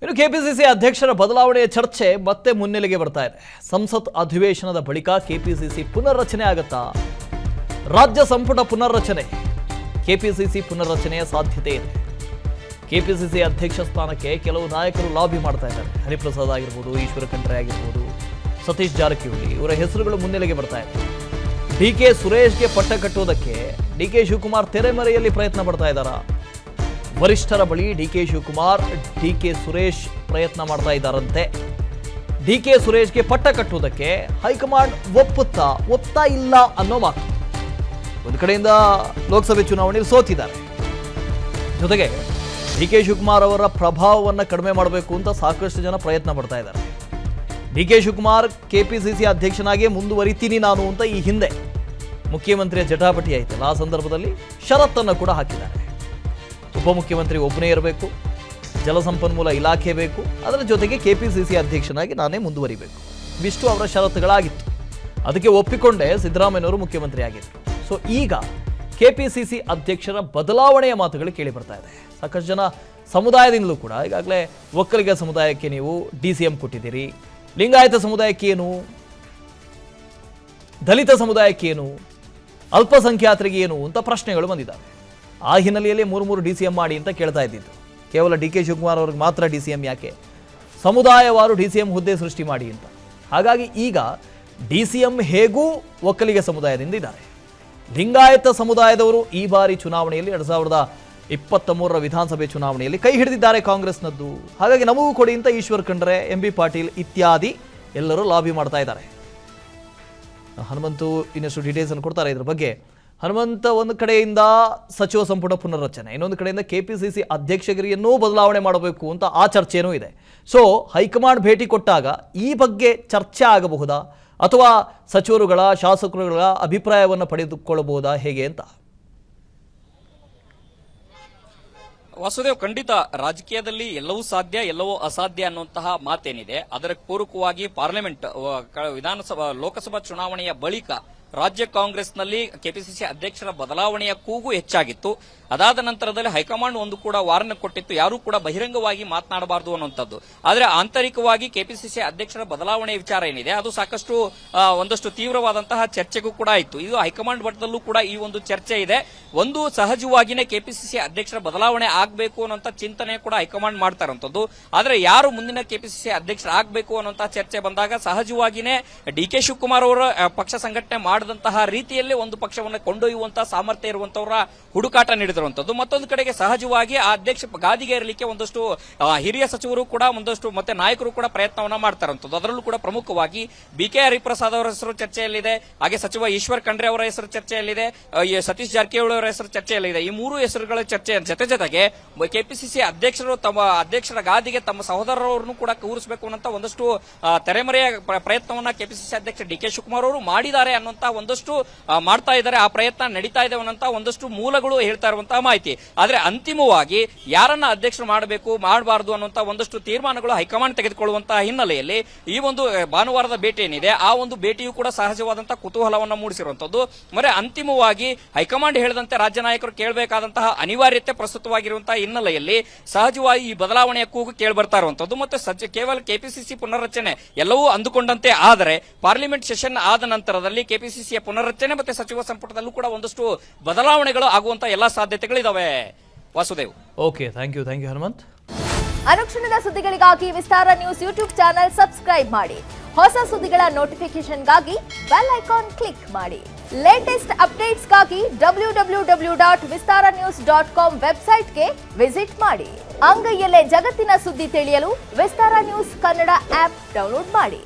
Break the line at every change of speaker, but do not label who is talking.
ಇನ್ನು ಕೆಪಿಸಿಸಿ ಅಧ್ಯಕ್ಷರ ಬದಲಾವಣೆಯ ಚರ್ಚೆ ಮತ್ತೆ ಮುನ್ನೆಲೆಗೆ ಬರ್ತಾ ಇದೆ. ಸಂಸತ್ ಅಧಿವೇಶನದ ಬಳಿಕ ಕೆಪಿಸಿಸಿ ಪುನರ್ರಚನೆ ಆಗುತ್ತಾ? ರಾಜ್ಯ ಸಂಪುಟ ಪುನರ್ರಚನೆ, ಕೆಪಿಸಿಸಿ ಪುನರ್ರಚನೆಯ ಸಾಧ್ಯತೆ ಇದೆ. ಕೆಪಿಸಿಸಿ ಅಧ್ಯಕ್ಷ ಸ್ಥಾನಕ್ಕೆ ಕೆಲವು ನಾಯಕರು ಲಾಬಿ ಮಾಡ್ತಾ ಇದ್ದಾರೆ. ಹರಿಪ್ರಸಾದ್ ಆಗಿರ್ಬೋದು, ಈಶ್ವರ ಖಂಡ್ರೆ ಆಗಿರ್ಬೋದು, ಸತೀಶ್ ಜಾರಕಿಹೊಳಿ ಇವರ ಹೆಸರುಗಳು ಮುನ್ನೆಲೆಗೆ ಬರ್ತಾ ಇದೆ. ಡಿಕೆ ಸುರೇಶ್ಗೆ ಪಟ್ಟ ಕಟ್ಟುವುದಕ್ಕೆ ಡಿಕೆ ಶಿವಕುಮಾರ್ ತೆರೆಮರೆಯಲ್ಲಿ ಪ್ರಯತ್ನ ಪಡ್ತಾ ಇದ್ದಾರಾ? ವರಿಷ್ಠರ ಬಳಿ ಡಿಕೆ ಶಿವಕುಮಾರ್, ಡಿಕೆ ಸುರೇಶ್ ಪ್ರಯತ್ನ ಮಾಡ್ತಾ ಇದ್ದಾರಂತೆ. ಡಿಕೆ ಸುರೇಶ್ಗೆ ಪಟ್ಟ ಕಟ್ಟುವುದಕ್ಕೆ ಹೈಕಮಾಂಡ್ ಒಪ್ತಾ ಇಲ್ಲ ಅನ್ನೋ ಮಾತು. ಒಂದು ಕಡೆಯಿಂದ ಲೋಕಸಭೆ ಚುನಾವಣೆಯಲ್ಲಿ ಸೋತಿದ್ದಾರೆ, ಜೊತೆಗೆ ಡಿಕೆ ಶಿವಕುಮಾರ್ ಅವರ ಪ್ರಭಾವವನ್ನು ಕಡಿಮೆ ಮಾಡಬೇಕು ಅಂತ ಸಾಕಷ್ಟು ಜನ ಪ್ರಯತ್ನ ಪಡ್ತಾ ಇದ್ದಾರೆ. ಡಿಕೆ ಶಿವಕುಮಾರ್ ಕೆಪಿಸಿಸಿ ಅಧ್ಯಕ್ಷನಾಗಿ ಮುಂದುವರಿತೀನಿ ನಾನು ಅಂತ ಈ ಹಿಂದೆ ಮುಖ್ಯಮಂತ್ರಿಯ ಜಟಾಪಟಿ ಆಯ್ತಲ್ಲ, ಆ ಸಂದರ್ಭದಲ್ಲಿ ಷರತ್ತನ್ನು ಕೂಡ ಹಾಕಿದ್ದಾರೆ. ಉಪಮುಖ್ಯಮಂತ್ರಿ ಒಬ್ಬನೇ ಇರಬೇಕು, ಜಲಸಂಪನ್ಮೂಲ ಇಲಾಖೆ ಬೇಕು, ಅದರ ಜೊತೆಗೆ ಕೆಪಿಸಿಸಿ ಅಧ್ಯಕ್ಷನಾಗಿ ನಾನೇ ಮುಂದುವರಿಬೇಕು, ಇವಿಷ್ಟು ಅವರ ಷರತ್ತುಗಳಾಗಿತ್ತು. ಅದಕ್ಕೆ ಒಪ್ಪಿಕೊಂಡೇ ಸಿದ್ದರಾಮಯ್ಯನವರು ಮುಖ್ಯಮಂತ್ರಿ ಆಗಿದ್ದರು. ಸೊ ಈಗ ಕೆಪಿಸಿಸಿ ಅಧ್ಯಕ್ಷರ ಬದಲಾವಣೆಯ ಮಾತುಗಳು ಕೇಳಿ ಬರ್ತಾ ಇದೆ. ಸಾಕಷ್ಟು ಜನ ಸಮುದಾಯದಿಂದಲೂ ಕೂಡ, ಈಗಾಗಲೇ ಒಕ್ಕಲಿಗ ಸಮುದಾಯಕ್ಕೆ ನೀವು DCM ಕೊಟ್ಟಿದ್ದೀರಿ, ಲಿಂಗಾಯತ ಸಮುದಾಯಕ್ಕೆ ಏನು, ದಲಿತ ಸಮುದಾಯಕ್ಕೆ ಅಲ್ಪಸಂಖ್ಯಾತರಿಗೆ ಏನು ಅಂತ ಪ್ರಶ್ನೆಗಳು ಬಂದಿದ್ದಾವೆ. ಆ ಹಿನ್ನೆಲೆಯಲ್ಲಿ 3 DCM ಮಾಡಿ ಅಂತ ಕೇಳ್ತಾ ಇದ್ದಿದ್ದು. ಕೇವಲ ಡಿಕೆ ಶಿವಕುಮಾರ್ ಅವ್ರಿಗೆ ಮಾತ್ರ DCM ಯಾಕೆ, ಸಮುದಾಯವಾರು DCM ಹುದ್ದೆ ಸೃಷ್ಟಿ ಮಾಡಿ ಅಂತ. ಹಾಗಾಗಿ ಈಗ DCM ಹೇಗೂ ಒಕ್ಕಲಿಗ ಸಮುದಾಯದಿಂದ ಇದ್ದಾರೆ. ಲಿಂಗಾಯತ ಸಮುದಾಯದವರು ಈ ಬಾರಿ ಚುನಾವಣೆಯಲ್ಲಿ 2023ರ ವಿಧಾನಸಭೆ ಚುನಾವಣೆಯಲ್ಲಿ ಕೈ ಹಿಡಿದಿದ್ದಾರೆ ಕಾಂಗ್ರೆಸ್ನದ್ದು. ಹಾಗಾಗಿ ನಮಗೂ ಕೊಡಿ ಅಂತ ಈಶ್ವರ್ ಖಂಡ್ರೆ, MB ಪಾಟೀಲ್ ಇತ್ಯಾದಿ ಎಲ್ಲರೂ ಲಾಬಿ ಮಾಡ್ತಾ ಇದ್ದಾರೆ. ಹನುಮಂತು ಇನ್ನಷ್ಟು ಡೀಟೇಲ್ಸ್ ಅನ್ನು ಕೊಡ್ತಾರೆ ಇದ್ರ ಬಗ್ಗೆ. ಹನುಮಂತ, ಒಂದು ಕಡೆಯಿಂದ ಸಚಿವ ಸಂಪುಟ ಪುನರ್ರಚನೆ, ಇನ್ನೊಂದು ಕಡೆಯಿಂದ ಕೆಪಿಸಿಸಿ ಅಧ್ಯಕ್ಷಗಿರಿಯನ್ನೂ ಬದಲಾವಣೆ ಮಾಡಬೇಕು ಅಂತ ಆ ಚರ್ಚೆನೂ ಇದೆ. ಸೊ ಹೈಕಮಾಂಡ್ ಭೇಟಿ ಕೊಟ್ಟಾಗ ಈ ಬಗ್ಗೆ ಚರ್ಚೆ ಆಗಬಹುದಾ, ಅಥವಾ ಸಚಿವರುಗಳ ಶಾಸಕರುಗಳ ಅಭಿಪ್ರಾಯವನ್ನು ಪಡೆದುಕೊಳ್ಳಬಹುದಾ, ಹೇಗೆ ಅಂತ?
ವಾಸುದೇವ್, ಖಂಡಿತ ರಾಜಕೀಯದಲ್ಲಿ ಎಲ್ಲವೂ ಸಾಧ್ಯ, ಎಲ್ಲವೂ ಅಸಾಧ್ಯ ಅನ್ನುವಂತಹ ಮಾತೇನಿದೆ. ಅದರ ಪೂರಕವಾಗಿ ಪಾರ್ಲಿಮೆಂಟ್, ವಿಧಾನಸಭಾ, ಲೋಕಸಭಾ ಚುನಾವಣೆಯ ಬಳಿಕ ರಾಜ್ಯ ಕಾಂಗ್ರೆಸ್ನಲ್ಲಿ ಕೆಪಿಸಿಸಿ ಅಧ್ಯಕ್ಷರ ಬದಲಾವಣೆಯ ಕೂಗು ಹೆಚ್ಚಾಗಿತ್ತು. ಅದಾದ ನಂತರದಲ್ಲಿ ಹೈಕಮಾಂಡ್ ಒಂದು ಕೂಡ ವಾರ್ನ್ ಕೊಟ್ಟಿತ್ತು, ಯಾರೂ ಕೂಡ ಬಹಿರಂಗವಾಗಿ ಮಾತನಾಡಬಾರದು ಅನ್ನುವಂಥದ್ದು. ಆದರೆ ಆಂತರಿಕವಾಗಿ ಕೆಪಿಸಿಸಿ ಅಧ್ಯಕ್ಷರ ಬದಲಾವಣೆ ವಿಚಾರ ಏನಿದೆ ಅದು ಸಾಕಷ್ಟು ಒಂದಷ್ಟು ತೀವ್ರವಾದಂತಹ ಚರ್ಚೆಗೂ ಕೂಡ ಆಯಿತು. ಇದು ಹೈಕಮಾಂಡ್ ಮಟ್ಟದಲ್ಲೂ ಕೂಡ ಈ ಒಂದು ಚರ್ಚೆ ಇದೆ. ಒಂದು ಸಹಜವಾಗಿಯೇ ಕೆಪಿಸಿಸಿ ಅಧ್ಯಕ್ಷರ ಬದಲಾವಣೆ ಆಗಬೇಕು ಅನ್ನುವಂಥ ಚಿಂತನೆ ಕೂಡ ಹೈಕಮಾಂಡ್ ಮಾಡ್ತಾ ಇರುವಂತದ್ದು. ಆದರೆ ಯಾರು ಮುಂದಿನ ಕೆಪಿಸಿಸಿ ಅಧ್ಯಕ್ಷರ ಆಗಬೇಕು ಅನ್ನುವಂತಹ ಚರ್ಚೆ ಬಂದಾಗ ಸಹಜವಾಗಿಯೇ ಡಿಕೆ ಶಿವಕುಮಾರ್ ಅವರ ಪಕ್ಷ ಸಂಘಟನೆ ಮಾಡಿದಂತಹ ರೀತಿಯಲ್ಲಿ ಒಂದು ಪಕ್ಷವನ್ನು ಕೊಂಡೊಯ್ಯುವಂತಹ ಸಾಮರ್ಥ್ಯ ಇರುವಂತವರ ಹುಡುಕಾಟ ನೀಡಿರುವಂತದ್ದು. ಮತ್ತೊಂದು ಕಡೆಗೆ ಸಹಜವಾಗಿ ಆ ಅಧ್ಯಕ್ಷ ಗಾದಿಗೆ ಇರಲಿಕ್ಕೆ ಒಂದಷ್ಟು ಹಿರಿಯ ಸಚಿವರು ಕೂಡ, ಒಂದಷ್ಟು ಮತ್ತೆ ನಾಯಕರು ಕೂಡ ಪ್ರಯತ್ನವನ್ನ ಮಾಡ್ತಾ ಇರುವಂತದ್ದು. ಅದರಲ್ಲೂ ಕೂಡ ಪ್ರಮುಖವಾಗಿ BK ಹರಿಪ್ರಸಾದ್ ಅವರ ಹೆಸರು ಚರ್ಚೆಯಲ್ಲಿದೆ, ಹಾಗೆ ಸಚಿವ ಈಶ್ವರ್ ಖಂಡ್ರೆ ಅವರ ಹೆಸರು ಚರ್ಚೆಯಲ್ಲಿದೆ, ಸತೀಶ್ ಜಾರಕಿಹೊಳಿ ಅವರ ಹೆಸರು ಚರ್ಚೆಯಲ್ಲಿದೆ. ಈ 3 ಹೆಸರುಗಳ ಚರ್ಚೆ ಜೊತೆಗೆ ಕೆಪಿಸಿಸಿ ಅಧ್ಯಕ್ಷರು ತಮ್ಮ ಅಧ್ಯಕ್ಷರ ಗಾದಿಗೆ ತಮ್ಮ ಸಹೋದರರನ್ನು ಕೂಡ ಕೂರಿಸಬೇಕು ಅನ್ನೋ ಒಂದಷ್ಟು ತೆರೆಮರೆಯ ಪ್ರಯತ್ನವನ್ನ ಕೆಪಿಸಿಸಿ ಅಧ್ಯಕ್ಷ ಡಿಕೆ ಶಿವಕುಮಾರ್ ಅವರು ಮಾಡಿದ್ದಾರೆ ಅನ್ನುವಂತ ಒಂದಷ್ಟು ಮಾಡ್ತಾ ಇದ್ದಾರೆ. ಆ ಪ್ರಯತ್ನ ನಡೀತಾ ಇದೆ ಅನ್ನುವಂತ ಒಂದಷ್ಟು ಮೂಲಗಳು ಹೇಳ್ತಾ ಇರುವಂತಹ ಮಾಹಿತಿ. ಆದ್ರೆ ಅಂತಿಮವಾಗಿ ಯಾರನ್ನ ಅಧ್ಯಕ್ಷರು ಮಾಡಬೇಕು, ಮಾಡಬಾರದು ಅನ್ನುವಂತ ಒಂದಷ್ಟು ತೀರ್ಮಾನಗಳು ಹೈಕಮಾಂಡ್ ತೆಗೆದುಕೊಳ್ಳುವಂತಹ ಹಿನ್ನೆಲೆಯಲ್ಲಿ ಈ ಒಂದು ಭಾನುವಾರದ ಭೇಟಿ ಏನಿದೆ ಆ ಒಂದು ಭೇಟಿಯು ಕೂಡ ಸಹಜವಾದಂತಹ ಕುತೂಹಲವನ್ನು ಮೂಡಿಸಿರುವಂತದ್ದು. ಮತ್ತೆ ಅಂತಿಮವಾಗಿ ಹೈಕಮಾಂಡ್ ಹೇಳಿದಂತೆ ರಾಜ್ಯ ನಾಯಕರು ಕೇಳಬೇಕಾದಂತಹ ಅನಿವಾರ್ಯತೆ ಪ್ರಸ್ತುತವಾಗಿರುವಂತಹ ಹಿನ್ನೆಲೆಯಲ್ಲಿ ಸಹಜವಾಗಿ ಈ ಬದಲಾವಣೆಯ ಕೂಗು ಕೇಳಿ ಬರ್ತಾ ಇರುವಂತದ್ದು. ಮತ್ತೆ ಕೇವಲ ಕೆಪಿಸಿಸಿ ಪುನರ್ರಚನೆ ಎಲ್ಲವೂ ಅಂದುಕೊಂಡಂತೆ ಆದರೆ ಪಾರ್ಲಿಮೆಂಟ್ ಸೆಷನ್ ಆದ ನಂತರದಲ್ಲಿ ಕೆಪಿಸಿಸಿಯ ಪುನರ್ರಚನೆ ಮತ್ತೆ ಸಚಿವ ಸಂಪುಟದಲ್ಲೂ ಕೂಡ ಒಂದಷ್ಟು ಬದಲಾವಣೆಗಳು ಆಗುವಂತಹ ಎಲ್ಲಾ ಸಾಧ್ಯತೆಗಳಿದಾವೆ. Vasudev,
okay, thank you Hanumanth.
ಅನುಕ್ಷಣದ ಸುದ್ದಿಗಳಿಗಾಗಿ Vistara news YouTube channel subscribe ಮಾಡಿ. ಹೊಸ ಸುದ್ದಿಗಳ ನೋಟಿಫಿಕೇಶನ್ಗಾಗಿ ಬೆಲ್ ಐಕಾನ್ ಕ್ಲಿಕ್ ಮಾಡಿ. ಲೇಟೆಸ್ಟ್ ಅಪ್ಡೇಟ್ಸ್ಗಾಗಿ www.vistaranews.com ವೆಬ್ಸೈಟ್ಗೆ ವಿಸಿಟ್ ಮಾಡಿ. ಅಂಗೈಯಲ್ಲೇ ಜಗತ್ತಿನ ಸುದ್ದಿ ತಿಳಿಯಲು Vistara news Kannada app download ಮಾಡಿ.